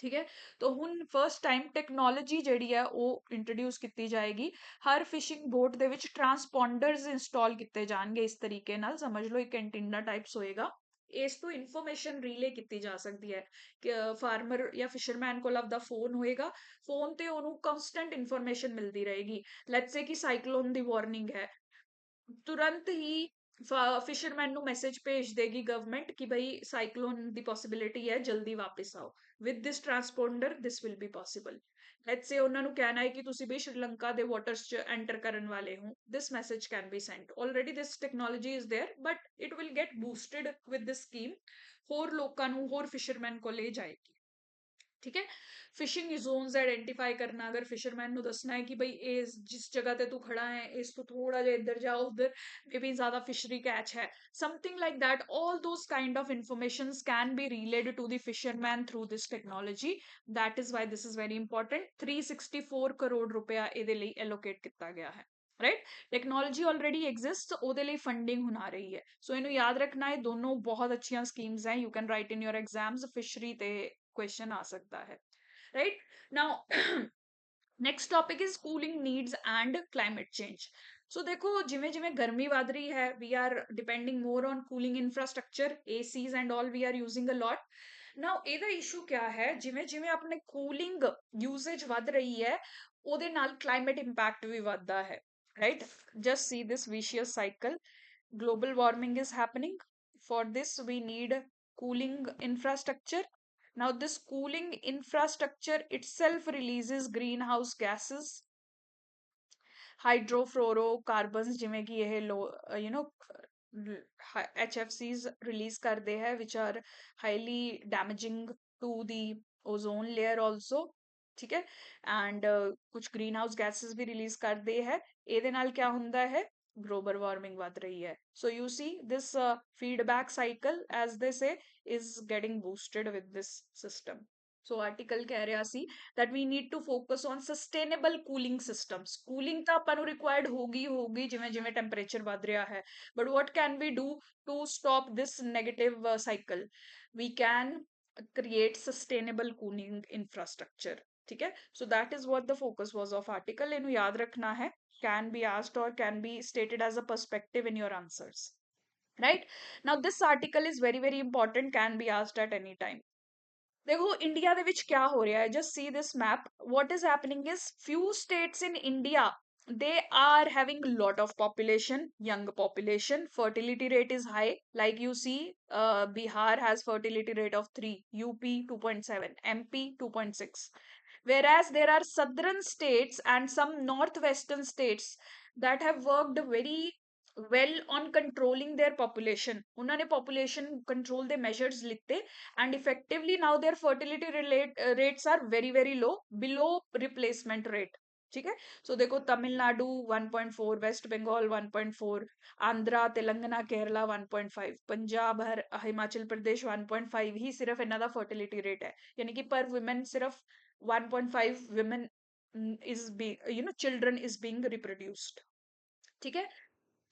ठीक है। तो ਹੁਣ ਫਸਟ ਟਾਈਮ ਟੈਕਨੋਲੋਜੀ ਜਿਹੜੀ ਹੈ ਉਹ ਇੰਟਰੋਡਿਊਸ ਕੀਤੀ ਜਾਏਗੀ, ਹਰ ਫਿਸ਼ਿੰਗ ਬੋਟ ਦੇ ਵਿੱਚ ਟਰਾਂਸਪੌਂਡਰਸ ਇੰਸਟਾਲ ਕੀਤੇ ਜਾਣਗੇ, ਇਸ ਤਰੀਕੇ ਨਾਲ ਸਮਝ ਲਓ ਇੱਕ ਐਂਟੀਨਾ ਟਾਈਪਸ ਹੋਏਗਾ, ਇਸ ਤੋਂ ਇਨਫੋਰਮੇਸ਼ਨ ਰੀਲੇ ਕੀਤੀ ਜਾ ਸਕਦੀ ਹੈ ਕਿ ਫਾਰਮਰ ਜਾਂ ਫਿਸ਼ਰਮੈਨ ਕੋਲ ਆਪਦਾ ਫੋਨ ਹੋਏਗਾ, ਫੋਨ ਤੇ ਉਹਨੂੰ ਕਨਸਟੈਂਟ ਇਨਫੋਰਮੇਸ਼ਨ ਮਿਲਦੀ ਰਹੇਗੀ, ਲੈਟਸ ਸੇ ਕਿ ਸਾਈਕਲੋਨ ਦੀ ਵਾਰਨਿੰਗ ਹੈ, ਤੁਰੰਤ ਹੀ ਫਿਸ਼ਰਮੈਨ ਨੂੰ ਮੈਸੇਜ ਭੇਜ ਦੇਗੀ ਗਵਰਨਮੈਂਟ ਕਿ ਭਾਈ ਸਾਈਕਲੋਨ ਦੀ ਪੋਸਿਬਿਲਿਟੀ ਹੈ, ਜਲਦੀ ਵਾਪਸ ਆਓ, with this transponder this will be possible. Let's say ਉਹਨਾਂ ਨੂੰ ਕਹਿਣਾ ਹੈ ਕਿ ਤੁਸੀਂ ਵੀ ਸ਼੍ਰੀਲੰਕਾ ਦੇ ਵਾਟਰਸ ਚ ਐਂਟਰ ਕਰਨ ਵਾਲੇ ਹੋ, this message can be sent, already this technology is there but it will get boosted with this scheme, ਹੋਰ ਲੋਕਾਂ ਨੂੰ, ਹੋਰ ਫਿਸ਼ਰਮੈਨ ਕੋਲ ਲੈ ਜਾਏਗੀ, ठीक है। फिशिंग जोन्स आइडेंटिफाई करना, अगर फिशरमैन ਨੂੰ ਦੱਸਣਾ ਹੈ ਕਿ ਭਾਈ ਇਸ ਜਿਸ ਜਗ੍ਹਾ ਤੇ ਤੂੰ ਖੜਾ ਹੈ ਇਸ ਤੋਂ ਥੋੜਾ ਜਿਹਾ ਇੱਧਰ ਜਾਓ, ਉਧਰ ਮੇਬੀ ਜ਼ਿਆਦਾ ਫਿਸ਼ਰੀ ਕੈਚ ਹੈ, something like that, all those kind of informations can be relayed to the fisherman through this technology, that is why this is very important। 364 crore ਰੁਪਇਆ ਇਹਦੇ ਲਈ ਐਲੋਕੇਟ ਕੀਤਾ ਗਿਆ ਹੈ, ਰਾਈਟ। ਟੈਕਨੋਲੋਜੀ ਆਲਰੇਡੀ ਐਗਜ਼ਿਸਟ, ਉਹਦੇ ਲਈ funding ਹੁਣ ਆ ਰਹੀ ਹੈ, ਸੋ ਇਹਨੂੰ ਯਾਦ ਰੱਖਣਾ ਹੈ, ਦੋਨੋਂ ਬਹੁਤ ਅੱਛੀਆਂ ਸਕੀਮਸ ਹੈ, you can write in your exams, fishery ਤੇ क्वेश्चन आ सकता है, right now. Next topic is cooling needs and climate change. So देखो जिमें जिमें गर्मी वध रही है, we are depending more on cooling infrastructure, ACs and all we are using a lot. Now ਇਹਦਾ ਇਸ਼ੂ क्या है, ਜਿਵੇਂ ਜਿਵੇਂ ਆਪਣੇ ਕੂਲਿੰਗ ਯੂਸੇਜ ਵਧ ਰਹੀ ਹੈ ਉਹਦੇ ਨਾਲ ਕਲਾਈਮੇਟ ਇੰਪੈਕਟ ਵੀ ਵਧਦਾ ਹੈ, right. Just see this vicious cycle, global warming is happening, for this we need cooling infrastructure। Now this cooling infrastructure itself releases greenhouse gases, hydrofluorocarbons जिमें कि यह लो यू नो HFCs रिलीज करते हैं which are highly damaging to the ozone layer also, ठीक है। And कुछ greenhouse gases भी रिलीज करते हैं, ਇਹਦੇ ਨਾਲ क्या ਹੁੰਦਾ है, ग्लोबल वार्मिंग वध रही है। So you see this feedback cycle as they say is getting boosted with this system। So article कह रहा सी that we need to focus on sustainable cooling systems। cooling ਤਾਂ ਆਪਾਂ ਨੂੰ required ਹੋਗੀ ਜਿਵੇਂ ਜਿਵੇਂ temperature ਵਧ ਰਿਹਾ ਹੈ, but what can we do to stop this negative cycle? We can create sustainable cooling infrastructure, ठीक है। so that is what the focus was of article, ਇਹਨੂੰ ਯਾਦ ਰੱਖਣਾ ਹੈ, can be asked or can be stated as a perspective in your answers, right। now this article is very very important, can be asked at any time। देखो India ਦੇ ਵਿੱਚ क्या हो रहा है, just see this map, what is happening is few states in India they are having lot of population, young population, fertility rate is high, like you see Bihar has fertility rate of 3, UP 2.7, MP 2.6, whereas there are southern states and some northwestern states that have worked very well on controlling their population, उन्होंने population control the measures लिते, and effectively now their fertility rates are very very low, below replacement rate, ठीक है। सो देखो Tamil Nadu 1.4, waste Bengal 1.4, Andhra Telangana Kerala 1.5, Punjab हर हिमाचल प्रदेश 1.5 ही सिर्फ इन्हों का fertility rate है, यानी कि पर वुमेन सिर्फ 1.5 women is being, you know, children is being reproduced, ठीक है।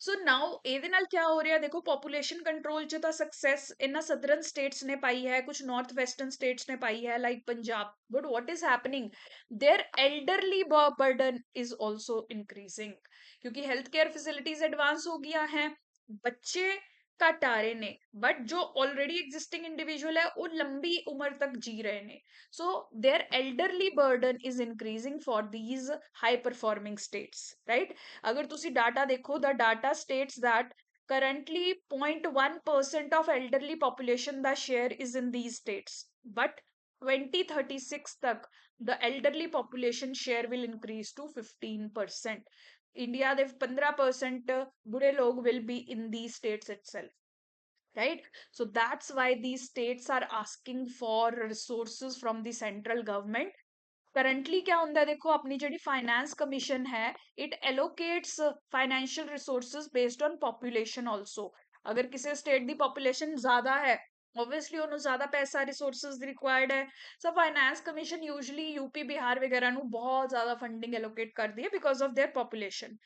ਸੋ ਨਾਓ ਇਹਦੇ ਨਾਲ ਕੀ ਹੋ ਰਿਹਾ ਦੇਖੋ ਪੋਪੂਲੇਸ਼ਨ ਕੰਟਰੋਲ ਚ ਤਾਂ ਸਕਸੈਸ ਇਹਨਾਂ ਸਦਰਨ ਸਟੇਟਸ ਨੇ ਪਾਈ ਹੈ ਕੁਝ ਨਾਰਥ ਵੈਸਟਰਨ ਸਟੇਟਸ ਨੇ ਪਾਈ ਹੈ like Punjab but what is happening there elderly burden is also increasing क्योंकि हेल्थ केयर फैसिलिटीज एडवांस हो गया है बच्चे घट आ रहे ने बट जो ऑलरेडी एग्जिस्टिंग इंडिविजुअल है वो लंबी उम्र तक जी रहे ने so there elderly burden is increasing for these high performing states right अगर तुसी डाटा देखो the data states that currently 0.1% of elderly population the share is in these states but 2036 तक the elderly population share will increase to 15%. India ਦੇ 15% ਬੁੜੇ ਲੋग will be in these states itself, right? So that's why these states are asking for resources from the central government. Currently क्या होता है देखो अपनी जी finance commission है it allocates financial resources based on population also अगर किसी state की population ज्यादा है ऑब्वियसली उन्होंने ज्यादा पैसा रिसोर्सेज रिक्वायर्ड है so finance commission usually UP Bihar वगैरह बहुत ज्यादा फंडिंग एलोकेट कर दी है because of their population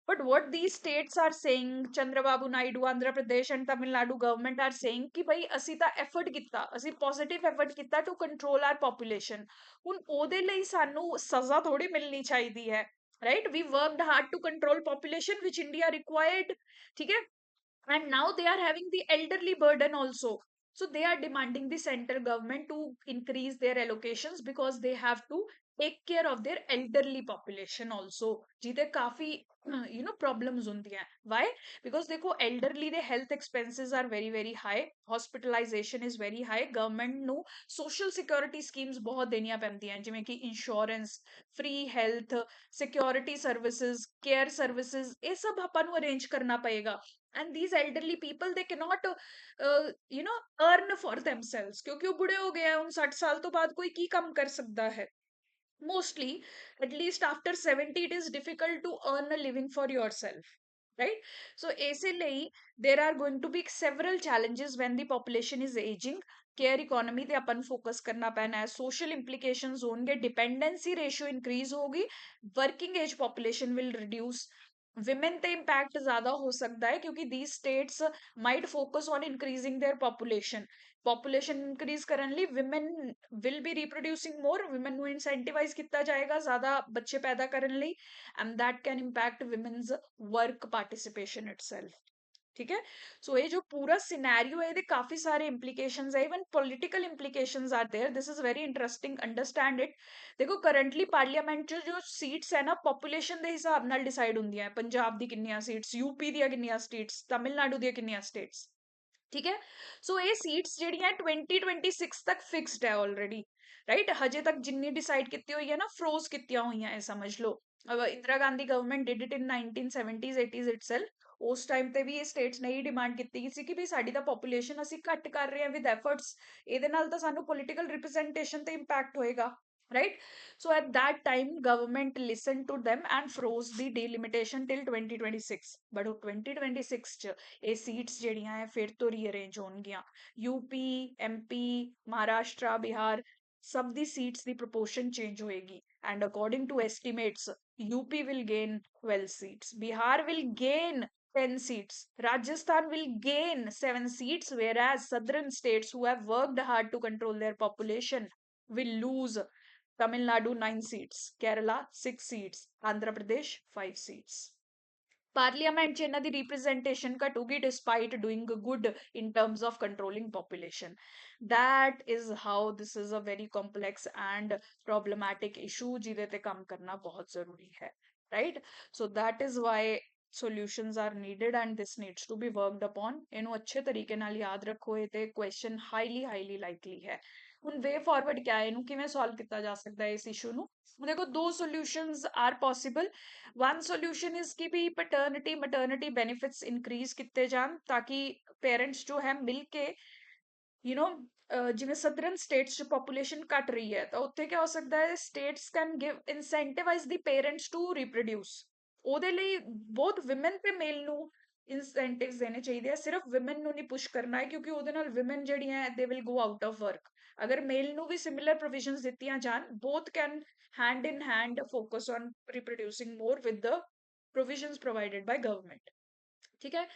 but what these states are saying chandrababu naidu andhra pradesh and tamil nadu government are saying कि भाई ਅਸੀਂ ਤਾਂ ਐਫਰਟ ਕੀਤਾ ਅਸੀਂ ਪੋਜ਼ਿਟਿਵ ਐਫਰਟ ਕੀਤਾ ਟੂ ਕੰਟਰੋਲ ਆਰ ਪੋਪੂਲੇਸ਼ਨ ਹੁਣ ਉਹਦੇ ਲਈ ਸਾਨੂੰ ਸਜ਼ਾ ਥੋੜੀ ਮਿਲਣੀ ਚਾਹੀਦੀ ਹੈ right we worked hard to control population ਵਿਚ ਇੰਡੀਆ ਰਿਕੁਆਇਰਡ ਠੀਕ ਹੈ and now they are having the elderly burden also so they are demanding the central government to increase their allocations because they have to take care of their elderly population also ਜਿਹਦੇ ਕਾਫੀ problems ਹੁੰਦੀਆਂ why because देखो elderly ਦੇ health expenses are very very high hospitalization is very high government ਨੂੰ social security schemes ਬਹੁਤ ਦੇਣੀਆਂ ਪੈਂਦੀਆਂ ਜਿਵੇਂ ਕਿ insurance free health security services care services ਇਹ ਸਭ ਆਪਾਂ ਨੂੰ arrange ਕਰਨਾ ਪਏਗਾ and these elderly people they cannot earn for themselves क्योंकि वो बूढ़े हो गए हैं उन 60 साल तो बाद कोई की काम कर सकता है mostly at least after 70 it is difficult to earn a living for yourself right so इसीलिए there are going to be several challenges when the population is aging care economy ते अपन फोकस करना पैना है सोशल इंप्लीकेशंस होंगे dependency ratio increase होगी working age population will reduce women ते impact ज्यादा हो सकता है क्योंकि these states might focus on increasing their population increase करने women will be reproducing more women ਨੂੰ इंसेंटिवाइज किया जाएगा ज्यादा बच्चे पैदा करने ਲਈ and that can impact women's work participation itself ठीक है सो ये जो पूरा सिनेरियो है ये काफी सारे इंप्लीकेशंस है even political implications are there this is very interesting understand it देखो करंटली पार्लियामेंट ਚ जो सीट्स है ना पॉपुलेशन ਦੇ ਹਿਸਾਬ ਨਾਲ ਡਿਸਾਈਡ ਹੁੰਦੀਆਂ ਪੰਜਾਬ ਦੀ ਕਿੰਨੀਆਂ ਸੀਟਸ ਯੂਪੀ ਦੀਆਂ ਕਿੰਨੀਆਂ ਸਟੇਟਸ ਤਮਿਲਨਾਡੂ ਦੀਆਂ ਕਿੰਨੀਆਂ ਸਟੇਟਸ ठीक है सो ये सीट्स ਜਿਹੜੀਆਂ 2026 तक फिक्स्ड है ऑलरेडी राइट हजे तक जिन्नी डिसाइड की हुई है ना फ्रोज की हुई है समझ लो अब Indira Gandhi government did it in 1970s 80s itself उस टाइम ਤੇ ਵੀ ਇਹ ਸਟੇਟਸ ਨੇ ਹੀ ਡਿਮਾਂਡ ਕੀਤੀ ਗਈ ਸੀ ਕਿ ਵੀ ਸਾਡੀ ਤਾਂ ਪੋਪੂਲੇਸ਼ਨ ਅਸੀਂ ਘੱਟ ਕਰ ਰਹੇ ਹਾਂ ਵਿਦ ਐਫਰਟਸ ਇਹਦੇ ਨਾਲ ਤਾਂ ਸਾਨੂੰ ਪੋਲਿਟੀਕਲ ਰਿਪਰੈਜ਼ੈਂਟੇਸ਼ਨ ਤੇ ਇੰਪੈਕਟ ਹੋਏਗਾ right so at that time government listened to them and froze the delimitation till 2026 but 2026 ਚ ਇਹ ਸੀਟਸ ਜਿਹੜੀਆਂ ਹੈ ਫਿਰ ਤੋਂ ਰੀਅਰੇਂਜ ਹੋਣਗੀਆਂ ਯੂਪੀ ਐਮਪੀ ਮਹਾਰਾਸ਼ਟਰ ਬਿਹਾਰ ਸਭ ਦੀ ਸੀਟਸ ਦੀ ਪ੍ਰੋਪੋਰਸ਼ਨ ਚੇਂਜ ਹੋਏਗੀ and according to estimates UP will gain 12 seats Bihar will gain 10 seats Rajasthan will gain 7 seats whereas southern states who have worked hard to control their population will lose Tamil Nadu 9 seats, Kerala 6 seats, Andhra Pradesh 5 seats. Parliament ਚ ਇਹਨਾਂ ਦੀ representation ਘਟੂਗੀ despite doing good in terms of controlling population. That is how this is a very complex and problematic issue ਜਿਹਦੇ ਤੇ ਕੰਮ ਕਰਨਾ ਬਹੁਤ ਜ਼ਰੂਰੀ ਹੈ. Right? So that is why solutions are needed and this needs to be worked upon. ਇਹਨੂੰ ਅੱਛੇ ਤਰੀਕੇ ਨਾਲ ਯਾਦ ਰੱਖੋ ਇਹ ਤੇ question highly likely ਹੈ. ਹੁਣ ਵੇ ਫਾਰਵਰਡ ਕਿਆ ਹੈ ਇਹਨੂੰ ਕਿਵੇਂ ਸੋਲਵ ਕੀਤਾ ਜਾ ਸਕਦਾ ਹੈ ਇਸ ਇਸ਼ੂ ਨੂੰ ਦੇਖੋ ਦੋ solutions are possible one solution is कि भी पैटर्निटी मैटर्निटी बेनिफिट्स इंक्रीज किए जान ताकि पेरेंट्स जो है मिल के यू नो जिवें सदਰਨ स्टेट्स ਚ ਪੋਪੂਲੇਸ਼ਨ ਘਟ ਰਹੀ ਹੈ ਤਾਂ ਉੱਥੇ ਕੀ ਹੋ ਸਕਦਾ ਹੈ status can give ਇਨਸੈਂਟਿਵਾਈਜ਼ the parents to reproduce ਉਹਦੇ ਲਈ ਬਹੁਤ ਵਿਮਨ ਤੇ ਮੇਲ ਨੂੰ ਇਨਸੈਂਟਿਵਸ ਦੇਣੇ ਚਾਹੀਦੇ ਆ ਸਿਰਫ ਵਿਮਨ ਨੂੰ ਨਹੀਂ ਪੁਸ਼ ਕਰਨਾ ਹੈ ਕਿਉਂਕਿ ਉਹਦੇ ਨਾਲ ਵਿਮਨ ਜਿਹੜੀਆਂ ਹੈ they will go out of work ਅਗਰ ਮੇਲ ਨੂੰ ਵੀ ਸਿਮਿਲਰ ਪ੍ਰੋਵੀਜ਼ਨਸ ਦਿੱਤੀਆਂ ਜਾਣ ਬੋਥ can hand in hand focus on reproducing more with the provisions provided by government ठीक है।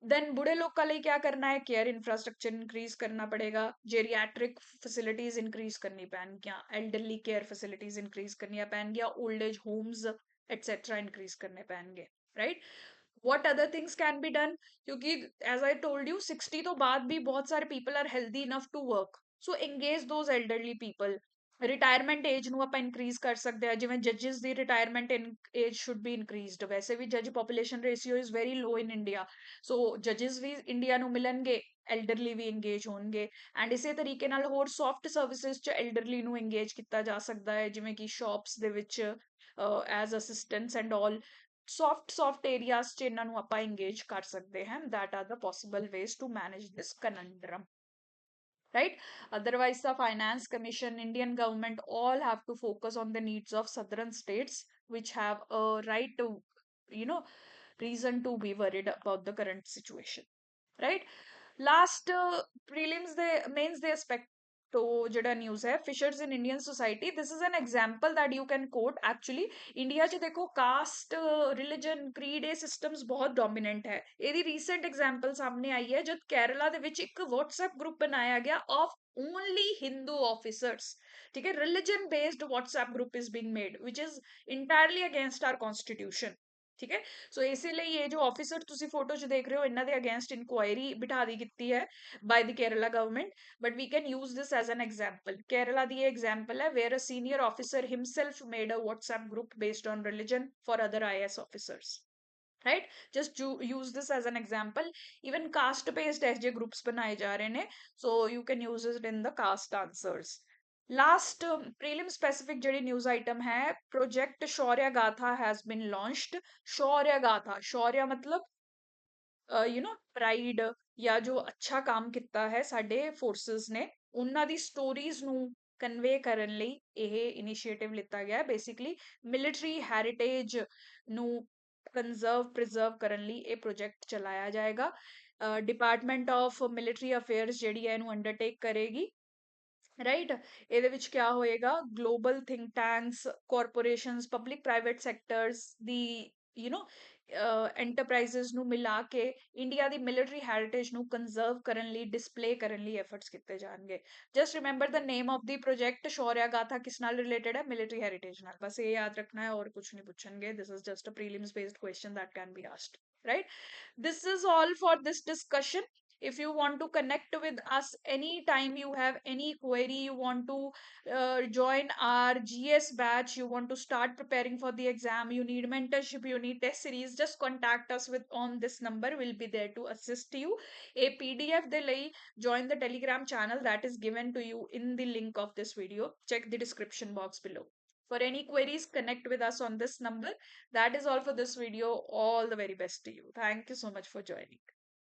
देन बूढ़े लोग का लिए क्या करना है, केयर इंफ्रास्ट्रक्चर इंक्रीज करना पड़ेगा, जेरियाट्रिक फैसिलिटीज इंक्रीज करनी पैणगियां, एल्डरली केयर फैसिलिटीज इंक्रीज करनी पैणगियां, old age homes etcetera increase करने पैणगे, right. what other things can be done, क्योंकि as I told you 60 तो बाद भी बहुत सारे people are healthy enough to work, so engage those elderly people। Retirement age ਨੂੰ ਆਪਾਂ ਇਨਕਰੀਜ਼ ਕਰ ਸਕਦੇ ਆ, ਜਿਵੇਂ ਜੱਜਿਸ ਦੀ retirement age should be increased. ਵੈਸੇ ਵੀ ਜੱਜ population ratio is very low in India, so ਜੱਜਿਸ ਵੀ ਇੰਡੀਆ ਨੂੰ ਮਿਲਣਗੇ, ਐਲਡਰਲੀ ਵੀ ਇੰਗੇਜ ਹੋਣਗੇ। ਐਂਡ ਇਸੇ ਤਰੀਕੇ ਨਾਲ ਹੋਰ ਸੌਫਟ ਸਰਵਿਸਿਜ਼ ਚ ਐਲਡਰਲੀ ਨੂੰ ਇੰਗੇਜ ਕੀਤਾ ਜਾ ਸਕਦਾ ਹੈ, ਜਿਵੇਂ ਕਿ ਸ਼ਾਪਸ ਦੇ ਵਿੱਚ as assistants and all. Soft areas ਚ ਇਹਨਾਂ ਨੂੰ ਆਪਾਂ ਇੰਗੇਜ ਕਰ ਸਕਦੇ ਹਾਂ। that are the possible ways to manage this conundrum, right? Otherwise the finance commission, Indian government all have to focus on the needs of southern states which have a right to, you know, reason to be worried about the current situation, right? Last prelims the mains the aspect तो जेड़ा news है fishers in Indian society, this is an example that you can quote. Actually India च देखो caste religion creed ਇਹ systems ਬਹੁਤ dominant ਹੈ। ਇਹਦੀ recent example ਸਾਹਮਣੇ ਆਈ ਹੈ ਜਦ ਕੇਰਲਾ ਦੇ ਵਿੱਚ ਇੱਕ WhatsApp ਗਰੁੱਪ ਬਣਾਇਆ ਗਿਆ ਆਫ only Hindu officers, ठीक है। Religion based WhatsApp group is being made which is entirely against our constitution, ठीक है। ਸੋ ਇਸੇ ਲਈ ਇਹ ਜੋ ਆਫੀਸਰ ਤੁਸੀਂ ਫੋਟੋ 'ਚ ਦੇਖ ਰਹੇ ਹੋ ਇਹਨਾਂ ਦੇ ਅਗੇਂਸਟ ਇਨਕੁਆਇਰੀ ਬਿਠਾ ਦੀ ਕੀਤੀ ਹੈ by the Kerala government, but we can use this as an example. Kerala दी ये एग्जाम्पल है where a senior officer himself made a WhatsApp group based on religion for other IAS officers, right. Just use this as an example. Even caste based एच groups बनाए जा रहे हैं, so you can use it in the caste answers. Last prelim specific जी news item है, project शौर्य गाथा has been launched. शौर्य गाथा, शौर्य मतलब ਯੂ نو ਪ੍ਰਾਈਡ, ਜਾਂ ਜੋ ਅੱਛਾ ਕੰਮ ਕੀਤਾ ਹੈ ਸਾਡੇ ਫੋਰਸਸ ਨੇ ਉਹਨਾਂ ਦੀ ਸਟੋਰੀਜ਼ ਨੂੰ ਕਨਵੇ ਕਰਨ ਲਈ ਇਹ ਇਨੀਸ਼ੀਏਟਿਵ ਲਿੱਤਾ ਗਿਆ ਹੈ। ਬੇਸਿਕਲੀ ਮਿਲਟਰੀ ਹੈਰੀਟੇਜ ਨੂੰ ਕੰਜ਼ਰਵ ਪ੍ਰੀਜ਼ਰਵ ਕਰਨ ਲਈ ਇਹ ਪ੍ਰੋਜੈਕਟ ਚਲਾਇਆ ਜਾਏਗਾ। ਡਿਪਾਰਟਮੈਂਟ ਆਫ ਮਿਲਟਰੀ ਅਫੇਅਰਸ ਜਿਹੜੀ ਹੈ ਇਹਨੂੰ ਅੰਡਰਟੇਕ ਕਰੇਗੀ, ਰਾਈਟ। ਇਹਦੇ ਵਿੱਚ ਕੀ ਹੋਏਗਾ, global think tanks, corporations, public private sectors the you نو enterprises ਨੂੰ ਮਿਲਾ ਕੇ ਇੰਡੀਆ ਦੀ ਮਿਲਟਰੀ ਹੈਰੀਟੇਜ ਨੂੰ ਕੰਜ਼ਰਵ ਕਰਨ ਲਈ, ਡਿਸਪਲੇ ਕਰਨ ਲਈ ਐਫਰਟਸ ਕੀਤੇ ਜਾਣਗੇ। Just remember the name of the project, Shaurya Gatha ਕਿਸ ਨਾਲ ਰਿਲੇਟਡ ਹੈ, ਮਿਲਟਰੀ ਹੈਰੀਟੇਜ ਨਾਲ। ਬਸ ਇਹ ਯਾਦ ਰੱਖਣਾ ਹੈ, ਔਰ ਕੁਝ ਨਹੀਂ ਪੁੱਛਣਗੇ। This is just a prelims based question that can be asked, right? This is all for this discussion. If you want to connect with us anytime, you have any query, you want to join our GS batch, you want to start preparing for the exam, you need mentorship, you need test series, just contact us with on this number. We'll be there to assist you। A PDF ਦੇ ਲਈ join the Telegram channel that is given to you in the link of this video, check the description box below। For any queries, connect with us on this number। That is all for this video, all the very best to you, thank you so much for joining।